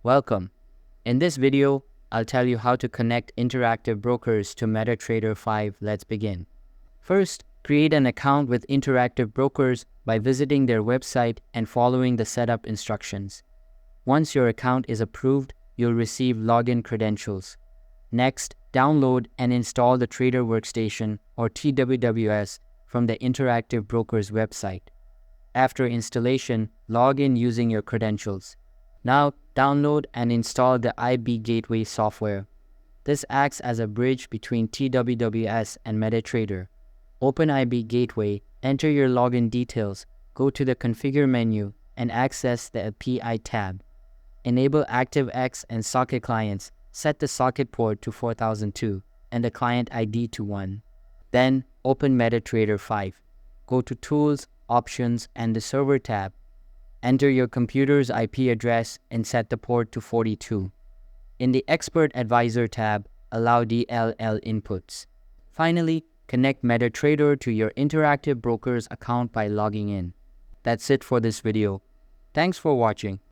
Welcome. In this video, I'll tell you how to connect Interactive Brokers to MetaTrader 5. Let's begin. First, create an account with Interactive Brokers by visiting their website and following the setup instructions. Once your account is approved, you'll receive login credentials. Next, download and install the Trader Workstation or TWWS from the Interactive Brokers website. After installation, log in using your credentials. Now, download and install the IB Gateway software. This acts as a bridge between TWWS and MetaTrader. Open IB Gateway, enter your login details, go to the Configure menu, and access the API tab. Enable ActiveX and socket clients. Set the socket port to 4002 and the client ID to 1. Then, open MetaTrader 5. Go to Tools, Options, and the Server tab. Enter your computer's IP address and set the port to 42. In the Expert Advisor tab, allow DLL inputs. Finally, connect MetaTrader to your Interactive Brokers account by logging in. That's it for this video. Thanks for watching.